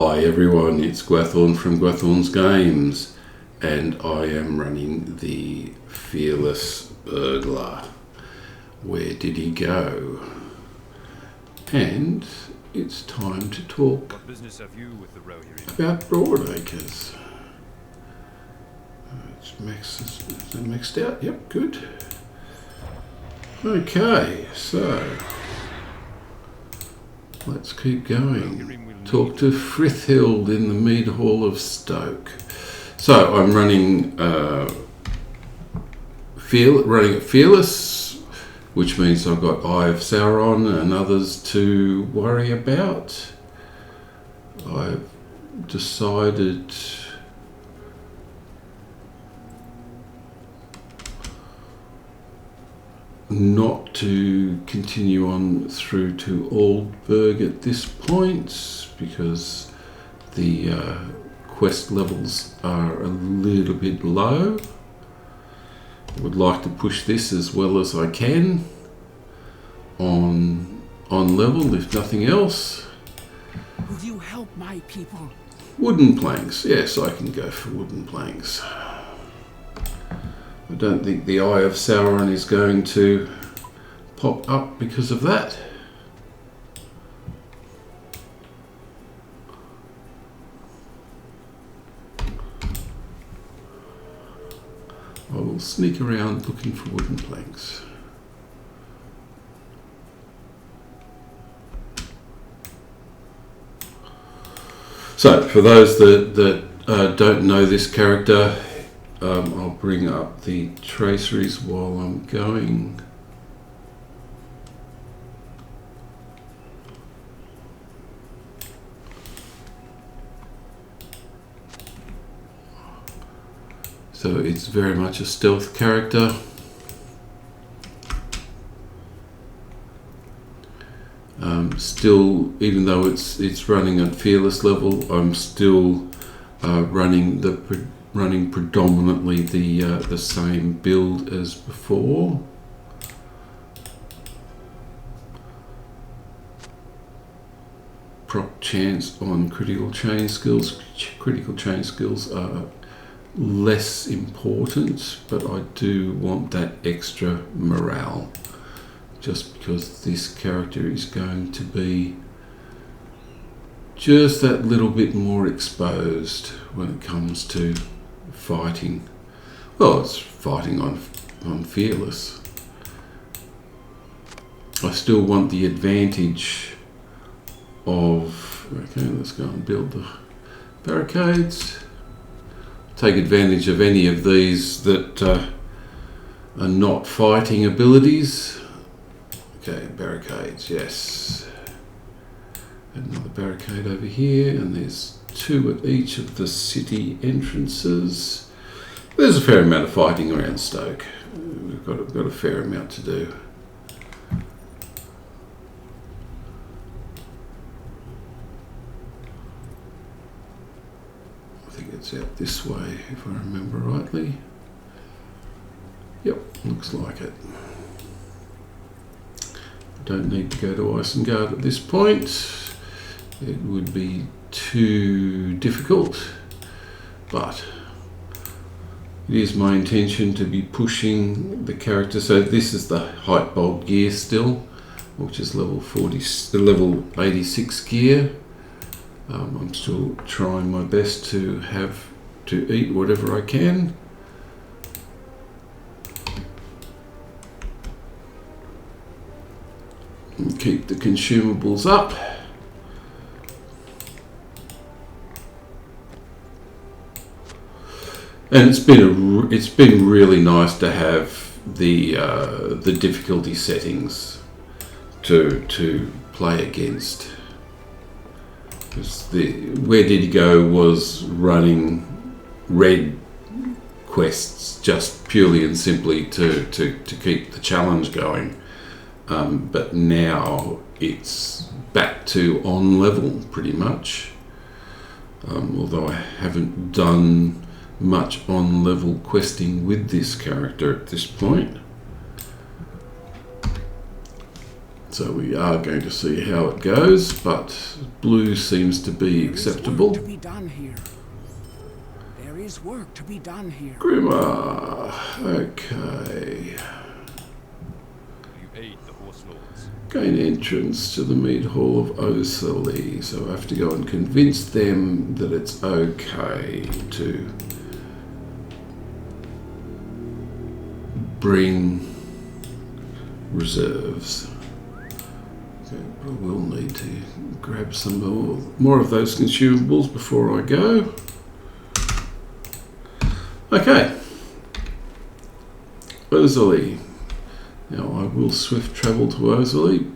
Hi everyone, it's Gwathorn from Gwathorn's Games, and I am running the Fearless Burglar. Where did he go? And it's time to talk What business have you with the row you're in? about Broadacres. Is it maxed out? Yep, good. Okay, so let's keep going. Talk to Frithhild in the Mead Hall of Stoke. So I'm running running Fearless, which means I've got Eye of Sauron and others to worry about. I've decided not to continue on through to Aldburg at this point because the quest levels are a little bit low. I would like to push this as well as I can on level, if nothing else. Will you help my people? Wooden planks, yes, I can go for wooden planks. I don't think the Eye of Sauron is going to pop up because of that. I will sneak around looking for wooden planks. So, for those that don't know this character, I'll bring up the traceries while I'm going. So it's very much a stealth character. Still, even though it's running at Fearless level, I'm still running predominantly the same build as before. Prop chance on critical chain skills. Critical chain skills are less important, but I do want that extra morale, just because this character is going to be just that little bit more exposed when it comes to fighting. Well, it's fighting on Fearless. I still want the advantage of, okay, let's go and build the barricades. Take advantage of any of these that are not fighting abilities. Okay, barricades, yes. Another barricade over here, and there's 2 at each of the city entrances. There's a fair amount of fighting around Stoke. We've got a fair amount to do. I think it's out this way, if I remember rightly. Yep, looks like it. Don't need to go to Isengard at this point. It would be too difficult, but it is my intention to be pushing the character. So this is the height bolt gear still, which is level 86 gear. I'm still trying my best to have to eat whatever I can. And keep the consumables up. And it's been really nice to have the difficulty settings to play against. Because Wherediddygo was running red quests just purely and simply to keep the challenge going. But now it's back to on level pretty much. Although I haven't done much on level questing with this character at this point. So we are going to see how it goes, but blue seems to be acceptable. There is work to be done here. There is work to be done here. Grimmer. Okay. You aid the horse lords. Gain entrance to the mead hall of Osily. So I have to go and convince them that it's okay to bring reserves. Okay, I will need to grab some more of those consumables before I go. Okay. Osily. Now I will swift travel to Osily,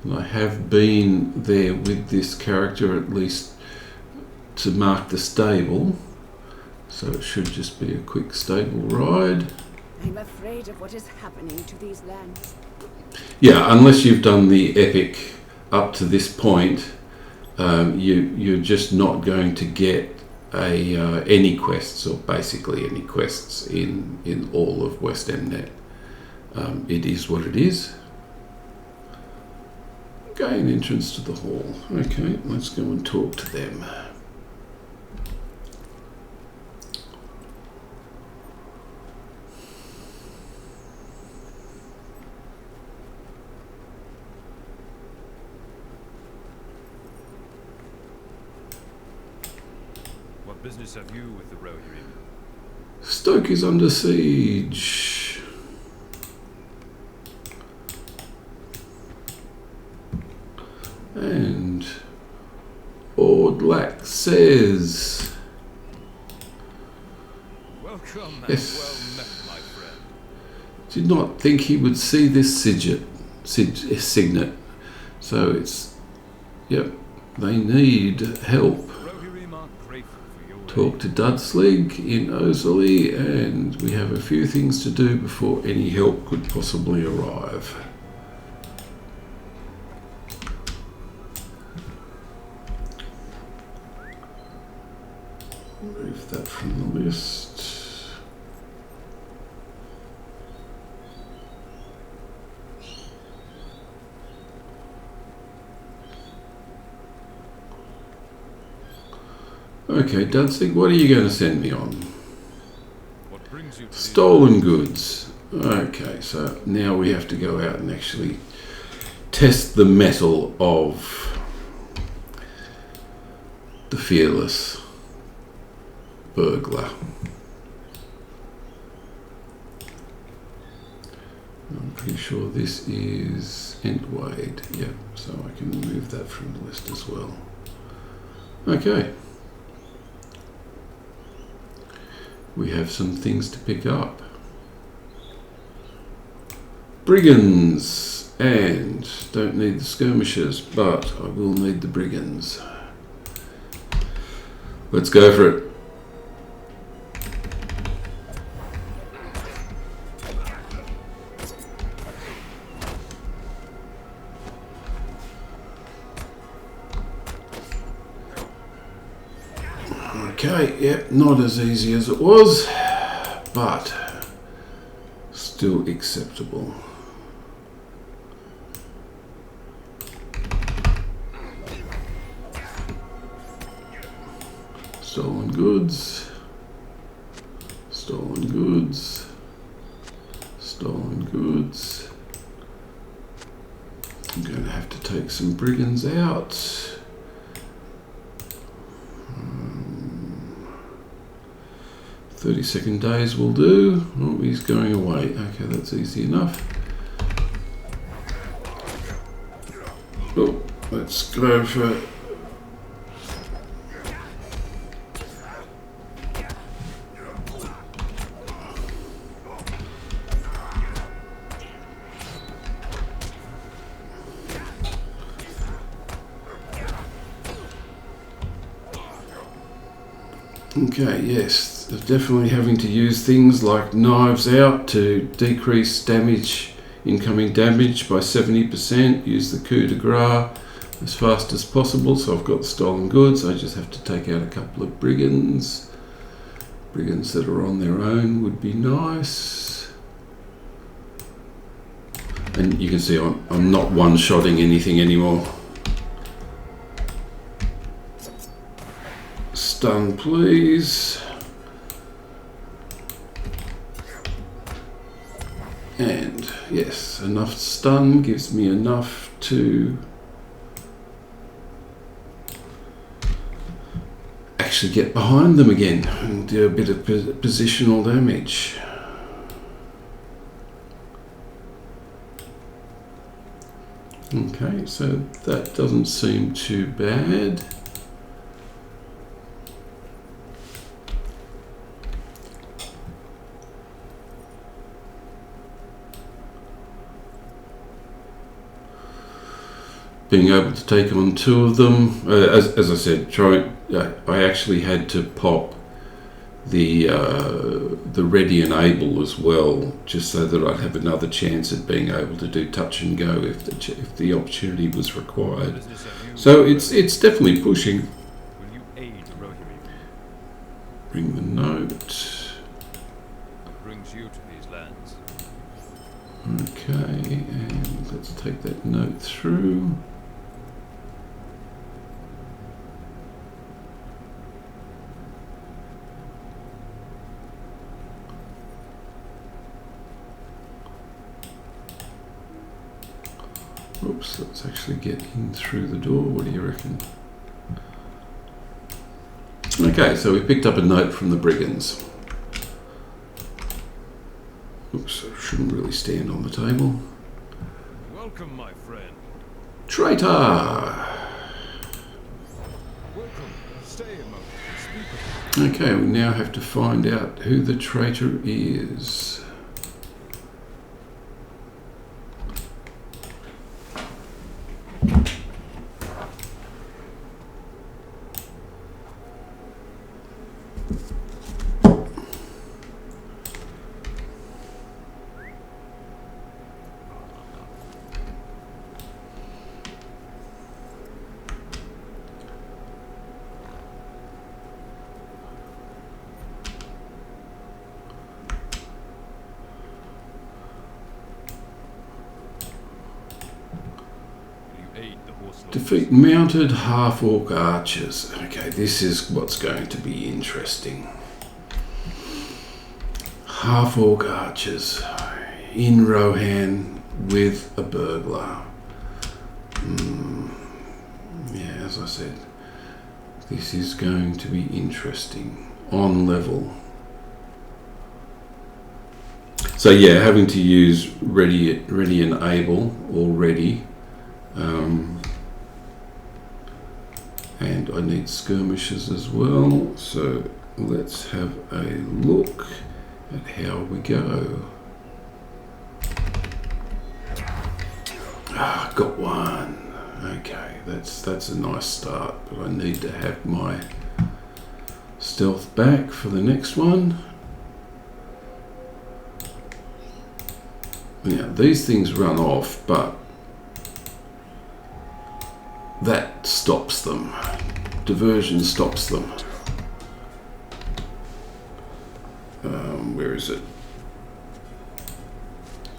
and I have been there with this character at least to mark the stable, so it should just be a quick stable ride. I'm afraid of what is happening to these lands. Yeah, unless you've done the epic up to this point, you're just not going to get any quests, or basically any quests in all of West Emnet. It is what it is. Gain entrance to the hall. Okay, let's go and talk to them. What business have you with the Rohirrim? Stoke is under siege. And Ordlac says, Welcome and yes, well met, my friend. did not think he would see this signet. So it's, yep, they need help. Rohirrim are grateful for your Talk to Dudslig in Osily, and we have a few things to do before any help could possibly arrive. Remove that from the list. Okay, Dudsig, what are you going to send me on? What brings you to Stolen goods. Okay, so now we have to go out and actually test the mettle of the fearless burglar. I'm pretty sure this is Entwade. Yep, so I can remove that from the list as well. Okay. We have some things to pick up. Brigands, and don't need the skirmishers, but I will need the brigands. Let's go for it. Okay, yep, not as easy as it was, but still acceptable. Stolen goods, stolen goods, stolen goods. I'm going to have to take some brigands out. 30-second days will do. Oh, he's going away. Okay, that's easy enough. Oh, let's go for... Okay, yes, definitely having to use things like knives out to decrease damage, incoming damage by 70%, use the coup de grace as fast as possible. So I've got the stolen goods, I just have to take out a couple of brigands. Brigands that are on their own would be nice. And you can see I'm not one-shotting anything anymore. Stun, please. And yes, enough stun gives me enough to actually get behind them again and do a bit of positional damage. Okay, so that doesn't seem too bad. Being able to take on two of them, as I said, I actually had to pop the ready and able as well, just so that I'd have another chance at being able to do touch and go if the opportunity was required. So it's definitely pushing. Will you aid Rohirrim? Bring the note. What brings you to these lands? Okay, and let's take that note through. Oops, let's actually get in through the door. What do you reckon? Okay, so we picked up a note from the brigands. Oops, I shouldn't really stand on the table. Welcome, my friend. Traitor! Welcome. Stay a moment and speak with me. Okay, we now have to find out who the traitor is. Defeat mounted half-orc archers. Okay, this is what's going to be interesting. Half-orc archers in Rohan with a burglar. Yeah, as I said, this is going to be interesting. On level. So yeah, having to use ready and able already. And I need skirmishes as well, so let's have a look at how we go. Got one. Okay, that's a nice start, but I need to have my stealth back for the next one. Now, these things run off, but that stops them. Diversion stops them. Where is it?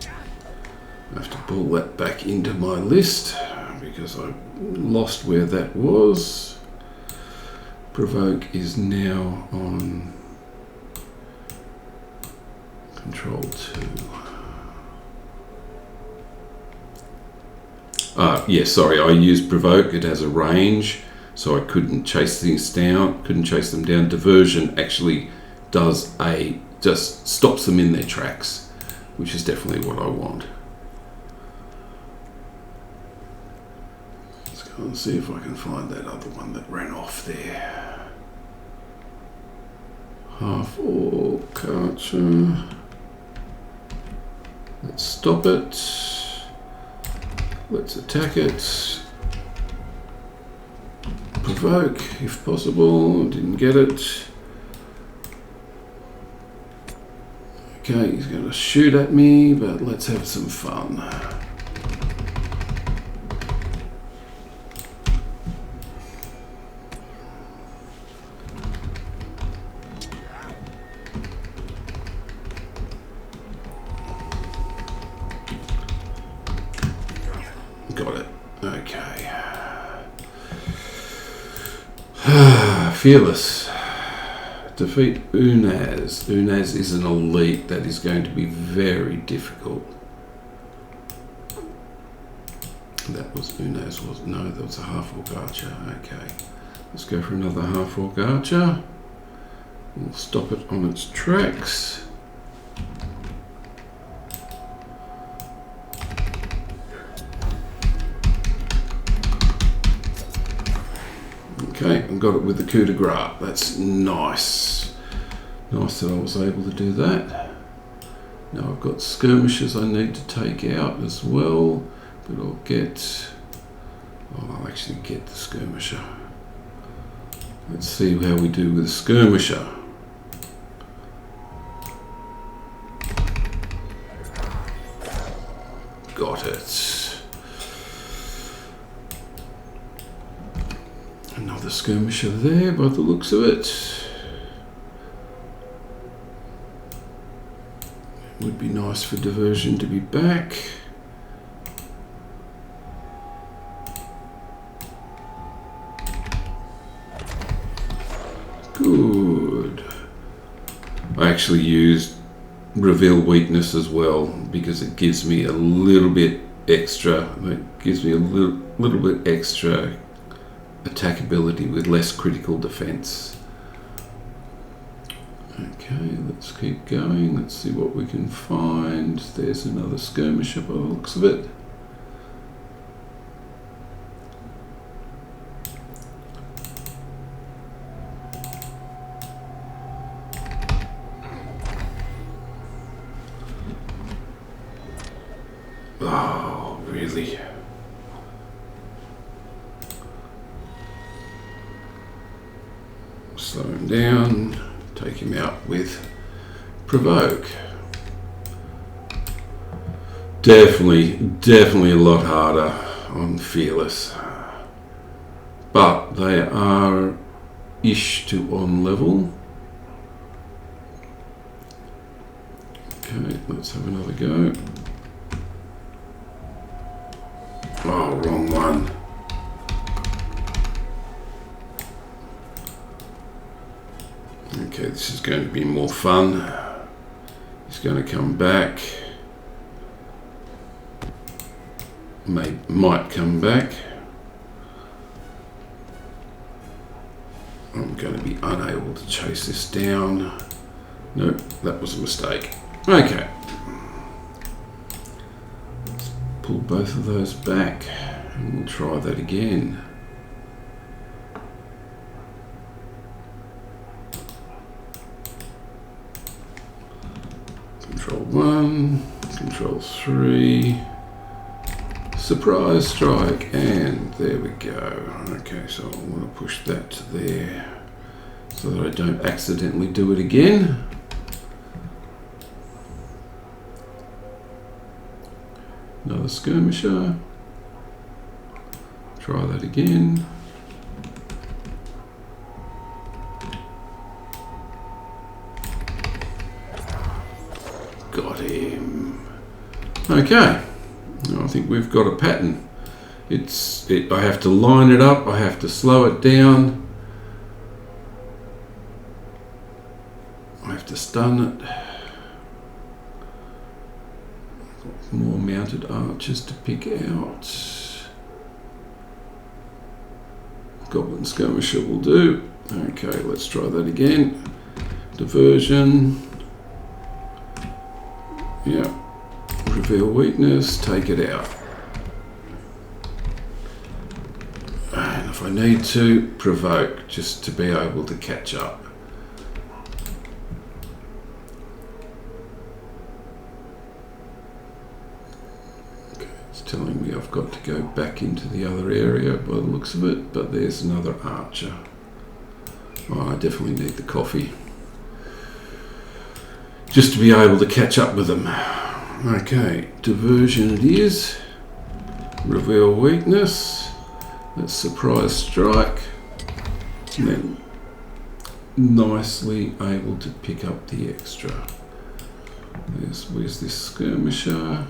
I have to pull that back into my list because I lost where that was. Provoke is now on Control 2. Yes, sorry, I used provoke. It has a range, so I couldn't chase things down, couldn't chase them down. Diversion actually just stops them in their tracks, which is definitely what I want. Let's go and see if I can find that other one that ran off there. Half-orc archer. Let's stop it. Let's attack it. Provoke, if possible. Didn't get it. Okay, he's going to shoot at me, but let's have some fun. Fearless. Defeat Unaz. Unaz is an elite. That is going to be very difficult. That was Unaz, was no, that was a half-orc archer. Okay. Let's go for another half-orc archer. We'll stop it on its tracks. Okay, and got it with the coup de grace. That's nice. Nice that I was able to do that. Now I've got skirmishers I need to take out as well, but I'll actually get the skirmisher. Let's see how we do with the skirmisher. Got it. Another skirmisher there by the looks of it. Would be nice for diversion to be back. Good. I actually used reveal weakness as well because it gives me a little bit extra. It gives me a little bit extra attackability with less critical defense. Okay, let's keep going. Let's see what we can find. There's another skirmisher by the looks of it. Oh, really? Slow him down. Take him out with provoke. Definitely a lot harder on Fearless. But they are ish to on level. Okay, let's have another go. Oh, wrong one. Okay, this is going to be more fun. He's going to come back. Might come back. I'm going to be unable to chase this down. Nope, that was a mistake. Okay. Let's pull both of those back and we'll try that again. Control 1, Control 3, surprise strike, and there we go. Okay, so I want to push that to there so that I don't accidentally do it again. Another skirmisher. Try that again. Got him. Okay, I think we've got a pattern. I have to line it up, I have to slow it down, I have to stun it. Got more mounted archers to pick out. Goblin skirmisher will do. Okay, let's try that again. Diversion. Yeah, reveal weakness, take it out. And if I need to, provoke, just to be able to catch up. Okay, it's telling me I've got to go back into the other area by the looks of it, but there's another archer. Oh, I definitely need the coffee, just to be able to catch up with them. Okay, diversion it is. Reveal weakness. Let's surprise strike. And then nicely able to pick up the extra. Where's this skirmisher?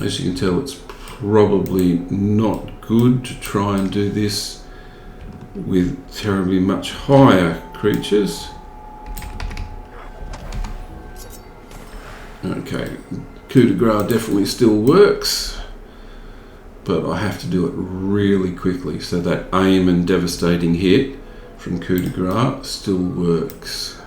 As you can tell, it's probably not good to try and do this with terribly much higher creatures. Okay, coup de grace definitely still works, but I have to do it really quickly, so that aim and devastating hit from coup de grace still works.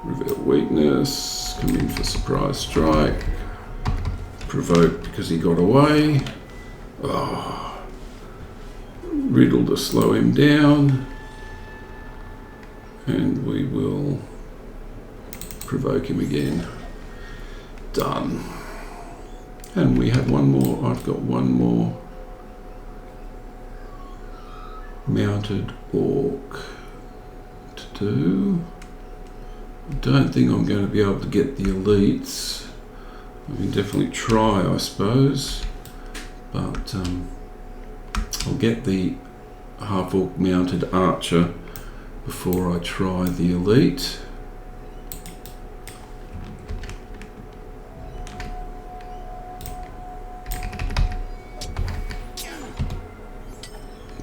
Reveal weakness, come in for surprise strike, provoke because he got away. Oh, riddle to slow him down, and we will provoke him again. Done. And we have one more. I've got one more mounted orc to do. I don't think I'm going to be able to get the elites. I can definitely try, I suppose, but I'll get the half-orc mounted archer before I try the elite.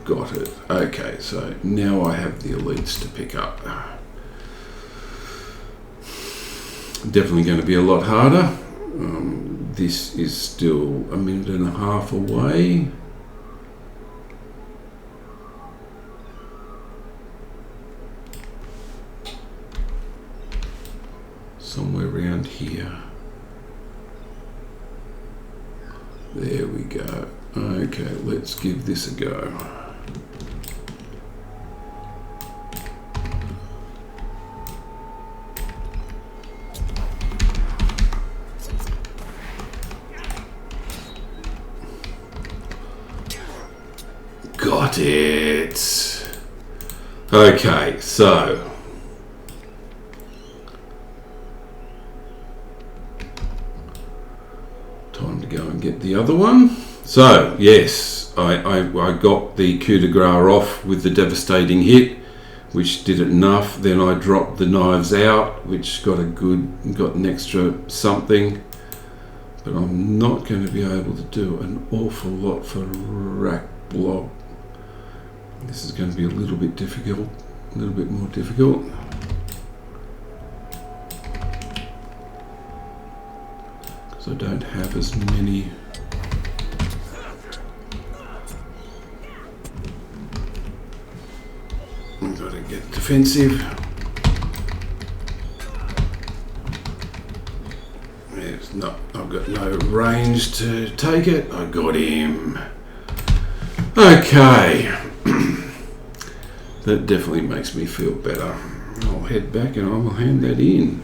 Got it. Okay, so now I have the elites to pick up. Definitely going to be a lot harder. This is still a minute and a half away. Somewhere around here. There we go. Okay, let's give this a go. Got it. Okay, so time to go and get the other one. So yes, I got the coup de grace off with the devastating hit, which did it enough. Then I dropped the knives out, which got an extra something. But I'm not going to be able to do an awful lot for Rack Blob. This is going to be a little bit difficult, a little bit more difficult. Because I don't have as many. I've got to get defensive. I've got no range to take it. I got him. Okay. That definitely makes me feel better. I'll head back and I will hand that in.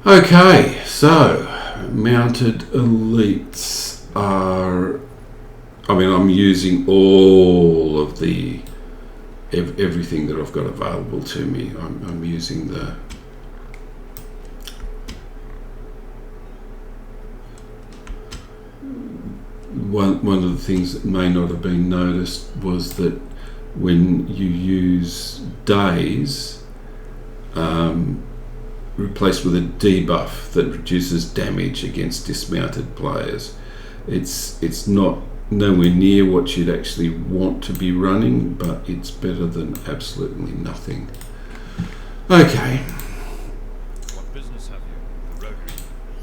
Okay, so mounted elites are, I'm using all of the everything that I've got available to me. I'm using the one of the things that may not have been noticed was that when you use days replaced with a debuff that reduces damage against dismounted players, it's not nowhere near what you'd actually want to be running, but it's better than absolutely nothing. Okay. What business have you? The Rotary.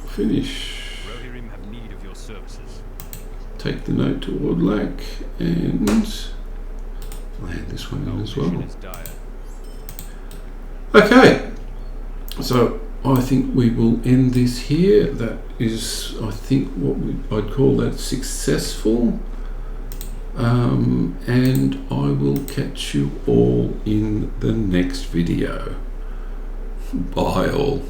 Finish. Rotary have need of your services. Take the note to Wardlack and land this one in as well. Okay, so I think we will end this here. That is, I think, what I'd call that successful. And I will catch you all in the next video. Bye all.